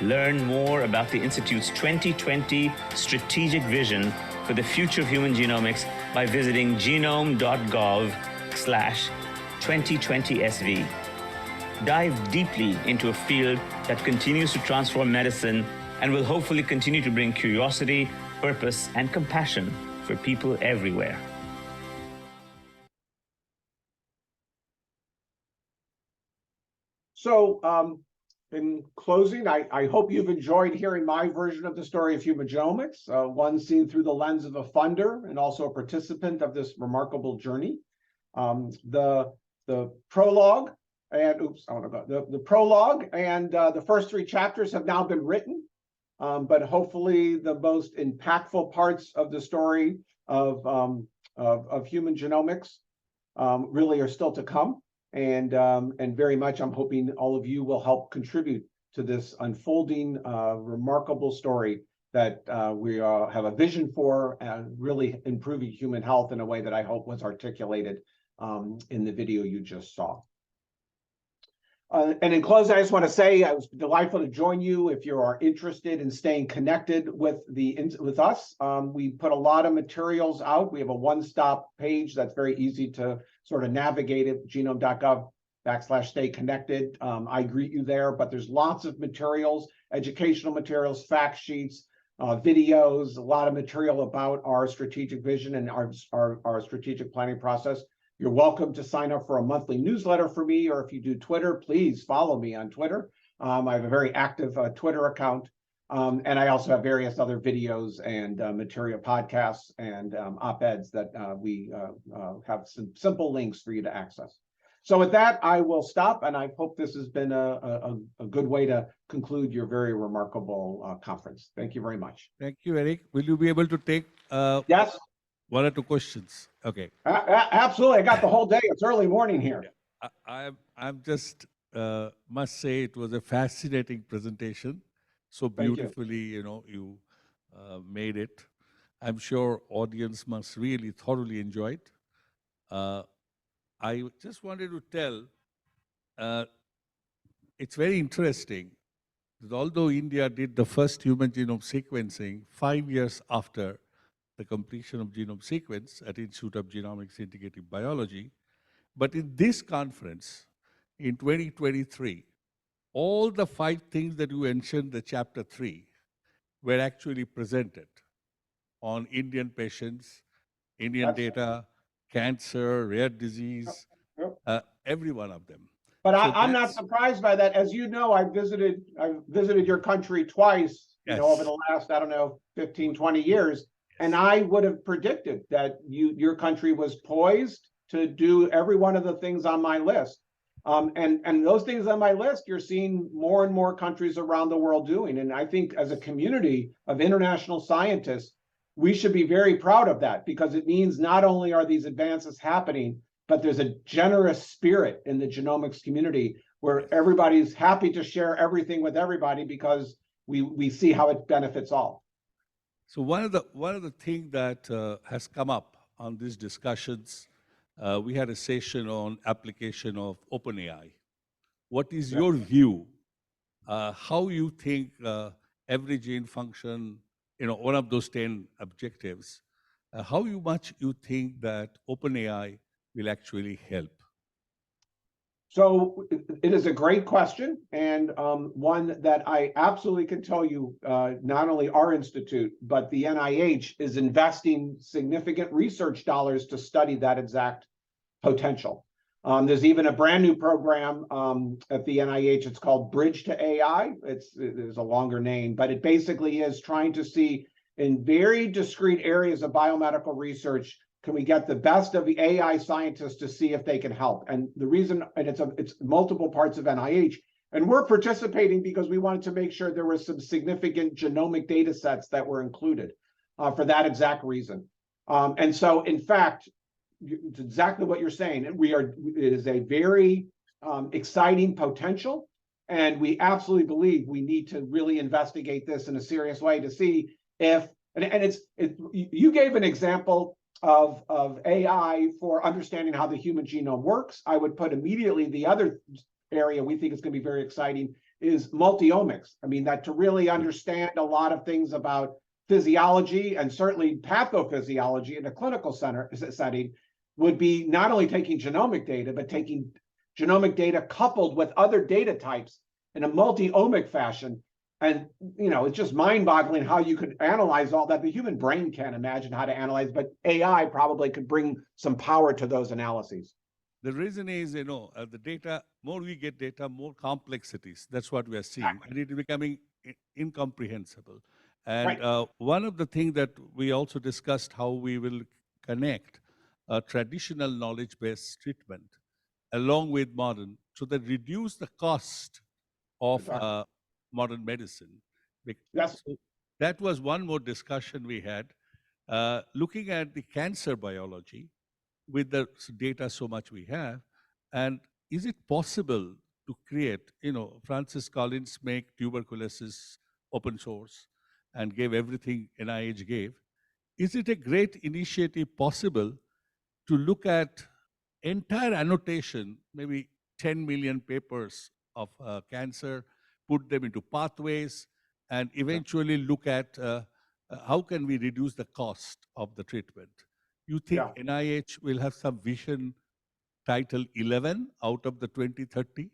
S3: Learn more about the Institute's 2020 strategic vision for the future of human genomics by visiting genome.gov/2020SV. Dive deeply into a field that continues to transform medicine and will hopefully continue to bring curiosity, purpose, and compassion for people everywhere.
S2: So, in closing, I hope you've enjoyed hearing my version of the story of human genomics, one seen through the lens of a funder and also a participant of this remarkable journey. The prologue and the prologue and the first 3 chapters have now been written, but hopefully the most impactful parts of the story of human genomics really are still to come. And very much I'm hoping all of you will help contribute to this unfolding, remarkable story that we have a vision for, and really improving human health in a way that I hope was articulated in the video you just saw. And in closing, I just want to say I was delightful to join you. If you are interested in staying connected with us, we put a lot of materials out. We have a one-stop page that's very easy to sort of navigate it, genome.gov/stay connected. I greet you there, but there's lots of materials, educational materials, fact sheets, videos, a lot of material about our strategic vision and our strategic planning process. You're welcome to sign up for a monthly newsletter for me, or if you do Twitter, please follow me on Twitter. I have a very active Twitter account, and I also have various other videos and material podcasts and op-eds that we have some simple links for you to access. So with that, I will stop, and I hope this has been a good way to conclude your very remarkable conference. Thank you very much.
S1: Thank you, Eric. Will you be able to take
S2: Yes.
S1: 1 or 2 questions? Okay.
S2: Absolutely. I got the whole day. It's early morning here.
S1: I'm just must say it was a fascinating presentation. So beautifully, you made it. I'm sure audience must really thoroughly enjoy it. I just wanted to tell, it's very interesting that although India did the first human genome sequencing 5 years after the completion of genome sequence at Institute of Genomics Integrative Biology. But in this conference, in 2023, all the 5 things that you mentioned, the chapter 3, were actually presented on Indian patients, Indian data, cancer, rare disease, every one of them.
S2: But
S1: So
S2: I'm not surprised by that. As you know, I've visited your country twice, over the last, I don't know, 15, 20 years. And I would have predicted that your country was poised to do every one of the things on my list. And those things on my list, you're seeing more and more countries around the world doing. And I think as a community of international scientists, we should be very proud of that, because it means not only are these advances happening, but there's a generous spirit in the genomics community where everybody's happy to share everything with everybody because we see how it benefits all.
S1: So one of the things that has come up on these discussions, we had a session on application of OpenAI. What is your view? How you think every gene function, one of those 10 objectives, how much you think that OpenAI will actually help?
S2: So it is a great question, and one that I absolutely can tell you, not only our institute, but the NIH is investing significant research dollars to study that exact potential. There's even a brand new program at the NIH. It's called Bridge to AI. There's a longer name, but it basically is trying to see in very discrete areas of biomedical research, can we get the best of the AI scientists to see if they can help? And the reason, and it's multiple parts of NIH, and we're participating because we wanted to make sure there were some significant genomic data sets that were included for that exact reason. And so, in fact, it's exactly what you're saying. It is a very exciting potential, and we absolutely believe we need to really investigate this in a serious way to see if, you gave an example of AI for understanding how the human genome works. I would put immediately the other area we think is going to be very exciting is multi-omics. I mean, that to really understand a lot of things about physiology and certainly pathophysiology in a clinical setting would be not only taking genomic data, but taking genomic data coupled with other data types in a multi-omic fashion. And, it's just mind-boggling how you could analyze all that. The human brain can't imagine how to analyze, but AI probably could bring some power to those analyses.
S1: The reason is, the data, more we get data, more complexities. That's what we are seeing. And it is becoming incomprehensible. And one of the things that we also discussed, how we will connect traditional knowledge-based treatment along with modern, so that reduce the cost of modern medicine.
S2: Yes.
S1: So that was one more discussion we had, looking at the cancer biology with the data so much we have, and is it possible to create, Francis Collins make tuberculosis open source and gave everything NIH gave. Is it a great initiative possible to look at entire annotation, maybe 10 million papers of cancer, put them into pathways, and eventually look at how can we reduce the cost of the treatment? You think NIH will have some vision title 11 out of the 2030?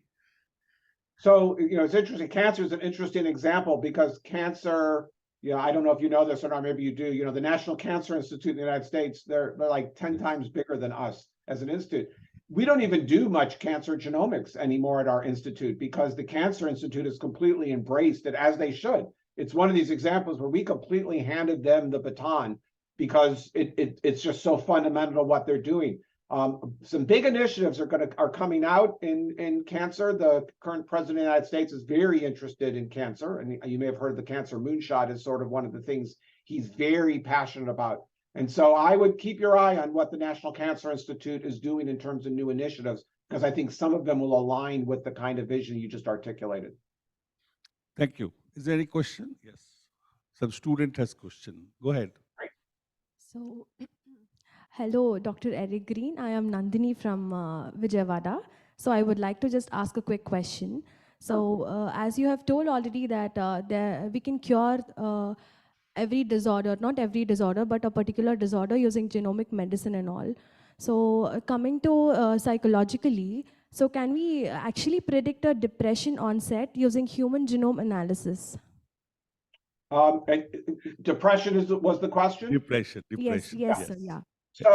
S2: So, it's interesting. Cancer is an interesting example because cancer, I don't know if you know this or not, maybe you do, the National Cancer Institute in the United States, they're like 10 times bigger than us as an institute. We don't even do much cancer genomics anymore at our institute because the Cancer Institute is completely embraced it, as they should. It's one of these examples where we completely handed them the baton because it's just so fundamental to what they're doing. Some big initiatives are coming out in cancer. The current president of the United States is very interested in cancer, and you may have heard the cancer moonshot is sort of one of the things he's very passionate about. And so I would keep your eye on what the National Cancer Institute is doing in terms of new initiatives, because I think some of them will align with the kind of vision you just articulated.
S1: Thank you. Is there any question? Yes. Some student has question. Go ahead.
S2: Great.
S4: So, hello, Dr. Eric Green. I am Nandini from Vijayawada. So I would like to just ask a quick question. So as you have told already that we can cure every disorder, not every disorder, but a particular disorder using genomic medicine and all. So coming to psychologically, so can we actually predict a depression onset using human genome analysis?
S2: And depression was the question?
S1: Depression,
S4: Yes,
S1: depression.
S4: yes, sir, yeah.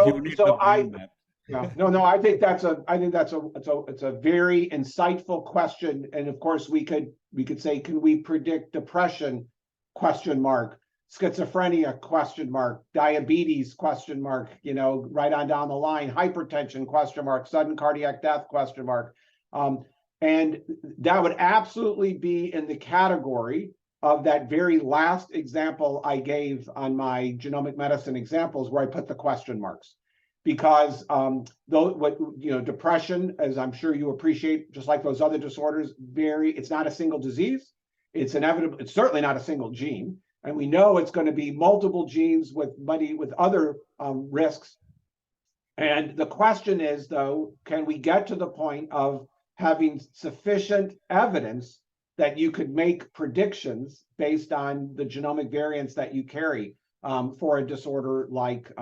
S1: You need the brain map.
S2: Yeah, no, I think that's a very insightful question. And of course, we could say, can we predict depression? Question mark. Schizophrenia? Question mark. Diabetes? Question mark. You know, right on down the line. Hypertension? Question mark. Sudden cardiac death? Question mark. And that would absolutely be in the category of that very last example I gave on my genomic medicine examples, where I put the question marks. Because depression, as I'm sure you appreciate, just like those other disorders, it's not a single disease. It's inevitable. It's certainly not a single gene, and we know it's going to be multiple genes with other risks. And the question is, though, can we get to the point of having sufficient evidence that you could make predictions based on the genomic variants that you carry for a disorder like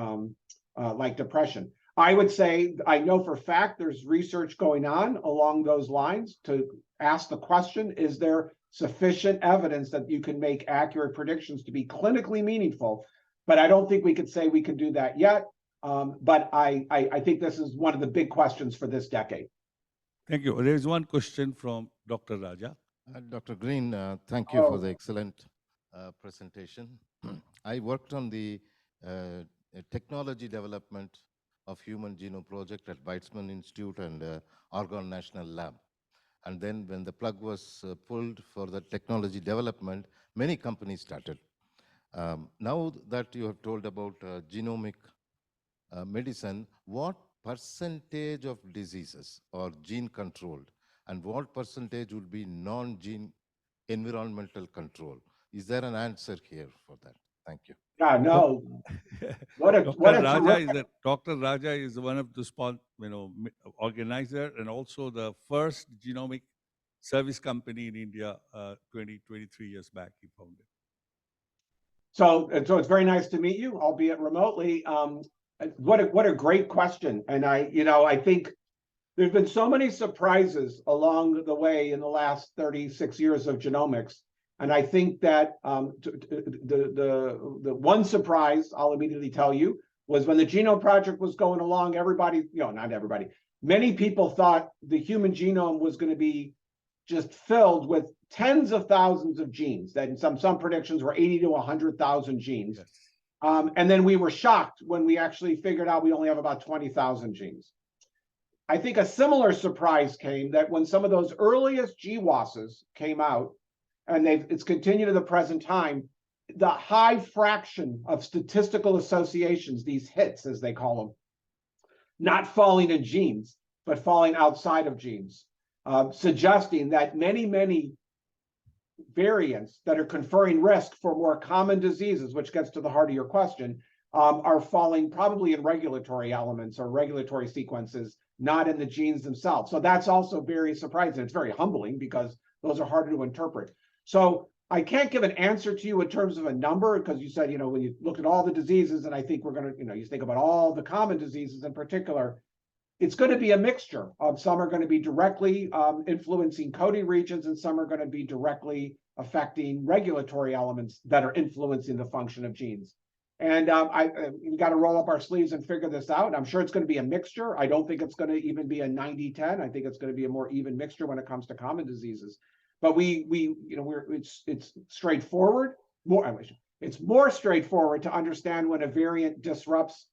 S2: depression? I would say, I know for a fact there's research going on along those lines to ask the question, is there sufficient evidence that you can make accurate predictions to be clinically meaningful? But I don't think we could say we can do that yet. But I think this is one of the big questions for this decade.
S1: Thank you. There is one question from Dr. Raja.
S5: Dr. Green, thank you for the excellent presentation. I worked on the technology development of Human Genome Project at Weizmann Institute and Argonne National Lab. And then when the plug was pulled for the technology development, many companies started. Now that you have told about genomic medicine, what percentage of diseases are gene controlled and what percentage would be non-gene environmental control? Is there an answer here for that? Thank you.
S2: Yeah, no.
S1: Dr. Raja is one of the organizer and also the first genomic service company in India 23 years back he founded.
S2: So it's very nice to meet you, albeit remotely. What a great question. And I think there's been so many surprises along the way in the last 36 years of genomics. And I think that the one surprise I'll immediately tell you was when the Genome Project was going along, not everybody, many people thought the human genome was going to be just filled with tens of thousands of genes, that in some predictions were 80 to 100,000 genes.
S1: Yes.
S2: And then we were shocked when we actually figured out we only have about 20,000 genes. I think a similar surprise came that when some of those earliest GWASs came out, and it's continued to the present time, the high fraction of statistical associations, these hits as they call them, not falling in genes, but falling outside of genes, suggesting that many variants that are conferring risk for more common diseases, which gets to the heart of your question, are falling probably in regulatory elements or regulatory sequences, not in the genes themselves. So that's also very surprising. It's very humbling because those are harder to interpret. So I can't give an answer to you in terms of a number, because you said, when you look at all the diseases, and I think we're going to, you think about all the common diseases in particular, it's going to be a mixture of some are going to be directly influencing coding regions, and some are going to be directly affecting regulatory elements that are influencing the function of genes. And we got to roll up our sleeves and figure this out. I'm sure it's going to be a mixture. I don't think it's going to even be a 90-10. I think it's going to be a more even mixture when it comes to common diseases. But it's straightforward. It's more straightforward to understand when a variant disrupts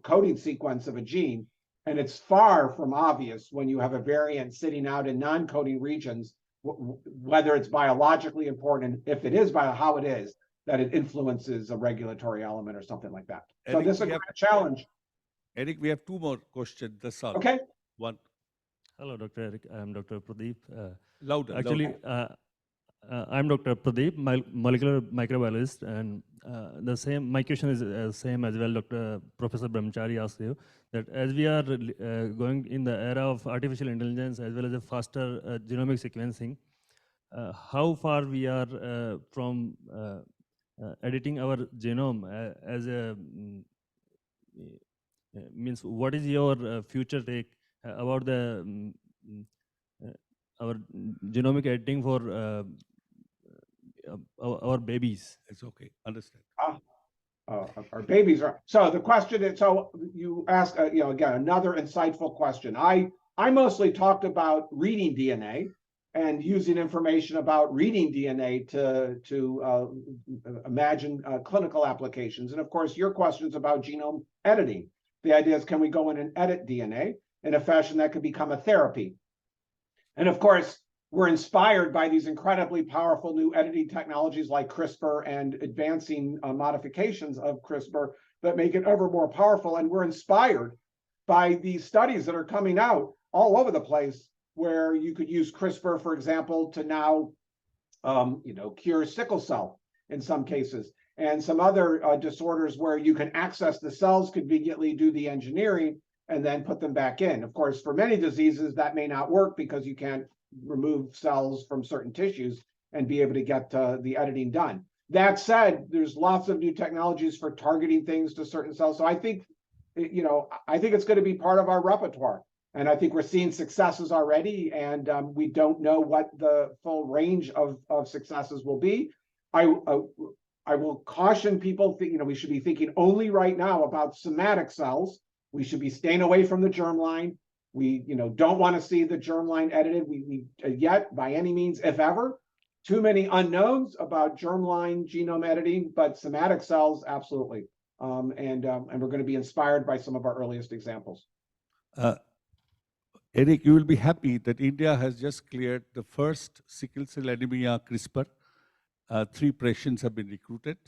S2: coding sequence of a gene, and it's far from obvious when you have a variant sitting out in non-coding regions, whether it's biologically important, if it is how it is, that it influences a regulatory element or something like that. So this is a great challenge.
S1: Eric, we have two more questions. That's all.
S2: Okay.
S1: One.
S6: Hello, Dr. Eric. I'm Dr. Pradeep.
S1: Louder.
S6: Actually, I'm Dr. Pradeep, molecular microbiologist, and my question is same as well, Dr. Professor Brahmachari asked you, that as we are going in the era of artificial intelligence as well as a faster genomic sequencing, how far we are from editing our genome as a means what is your future take about the our genomic editing for our babies?
S1: It's okay. Understand.
S2: Our babies are. So the question is, so you asked, again, another insightful question. I mostly talked about reading DNA and using information about reading DNA to imagine clinical applications. And of course, your question is about genome editing. The idea is, can we go in and edit DNA in a fashion that could become a therapy? And of course, we're inspired by these incredibly powerful new editing technologies like CRISPR and advancing modifications of CRISPR that make it ever more powerful. And we're inspired by these studies that are coming out all over the place, where you could use CRISPR, for example, to now cure sickle cell in some cases, and some other disorders where you can access the cells conveniently, do the engineering, and then put them back in. Of course, for many diseases, that may not work because you can't remove cells from certain tissues and be able to get the editing done. That said, there's lots of new technologies for targeting things to certain cells. So I think, I think it's going to be part of our repertoire. And I think we're seeing successes already, and we don't know what the full range of successes will be. I will caution people, we should be thinking only right now about somatic cells. We should be staying away from the germline. We don't want to see the germline edited yet by any means, if ever. Too many unknowns about germline genome editing, but somatic cells, absolutely. And we're going to be inspired by some of our earliest examples.
S1: Eric, you will be happy that India has just cleared the first sickle cell anemia CRISPR. 3 patients have been recruited,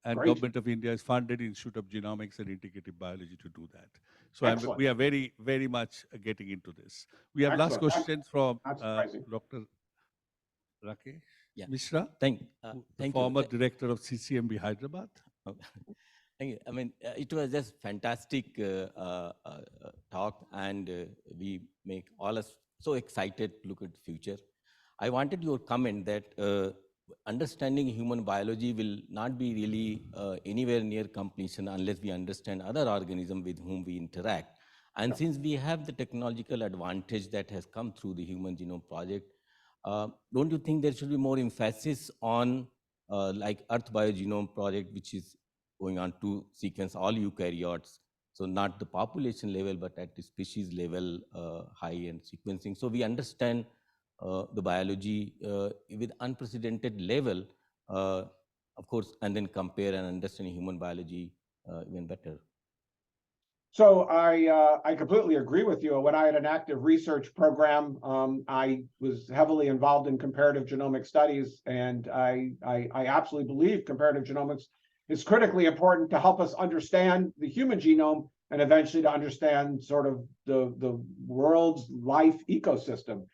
S1: and
S2: Great.
S1: Government of India has funded Institute of Genomics and Integrative Biology to do that. So we are very, very much getting into this. We have last question from Dr. Rakesh Mishra,
S7: Thank
S1: former
S7: you.
S1: Director of CCMB Hyderabad.
S7: Thank you. I mean, it was just fantastic talk, and we make all us so excited to look at the future. I wanted your comment that understanding human biology will not be really anywhere near completion unless we understand other organisms with whom we interact. And since we have the technological advantage that has come through the Human Genome Project, don't you think there should be more emphasis on like Earth Biogenome Project, which is going on to sequence all eukaryotes, so not the population level, but at the species level, high-end sequencing. So we understand the biology with unprecedented level, of course, and then compare and understand human biology even better.
S2: So I completely agree with you. When I had an active research program, I was heavily involved in comparative genomic studies, and I absolutely believe comparative genomics is critically important to help us understand the human genome and eventually to understand sort of the world's life ecosystem.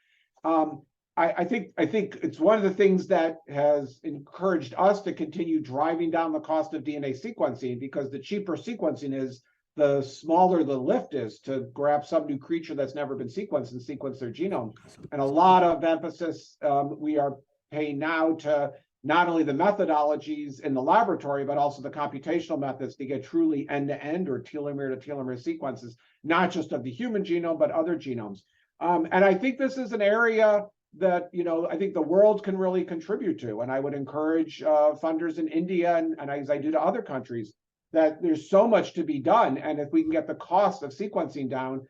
S2: I think it's one of the things that has encouraged us to continue driving down the cost of DNA sequencing, because the cheaper sequencing is, the smaller the lift is to grab some new creature that's never been sequenced and sequence their genome. And a lot of emphasis we are paying now to not only the methodologies in the laboratory, but also the computational methods to get truly end-to-end or telomere-to-telomere sequences, not just of the human genome, but other genomes. And I think this is an area that, I think the world can really contribute to. And I would encourage funders in India, and as I do to other countries, that there's so much to be done. And if we can get the cost of sequencing down,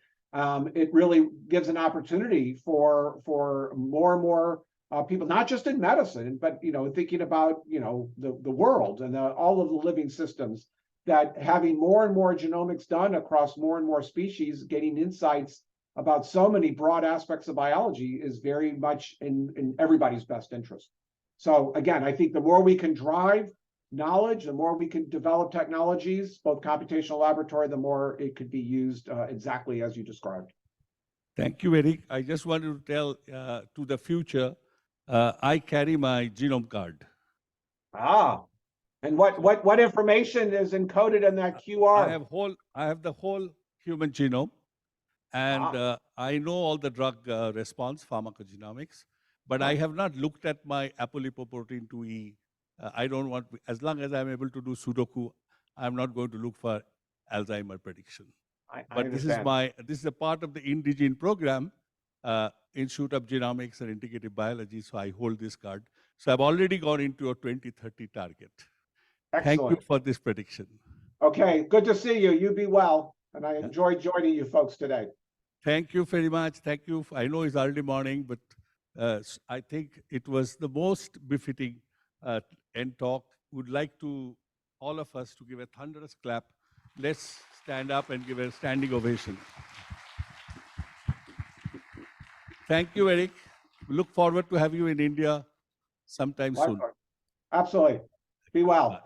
S2: it really gives an opportunity for more and more people, not just in medicine, but thinking about the world and all of the living systems, that having more and more genomics done across more and more species, getting insights about so many broad aspects of biology is very much in everybody's best interest. So again, I think the more we can drive knowledge, the more we can develop technologies, both computational laboratory, the more it could be used exactly as you described.
S1: Thank you, Eric. I just wanted to tell to the future, I carry my genome card.
S2: And what information is encoded in that QR?
S1: I have the whole human genome, and I know all the drug response, pharmacogenomics, but I have not looked at my apolipoprotein 2E I don't want, as long as I'm able to do Sudoku, I'm not going to look for Alzheimer prediction.
S2: I
S1: But this is
S2: understand.
S1: this is a part of the Indigene program, Institute of Genomics and Integrative Biology, so I hold this card. So I've already gone into a 2030 target. Thank you
S2: Excellent.
S1: for this prediction.
S2: Okay, good to see you. You be well. And I enjoyed joining you folks today.
S1: Thank you very much. Thank you. I know it's early morning, but I think it was the most befitting end talk. Would like to all of us to give a thunderous clap. Let's stand up and give a standing ovation. Thank you, Eric. We look forward to have you in India sometime soon.
S2: Absolutely. Be well.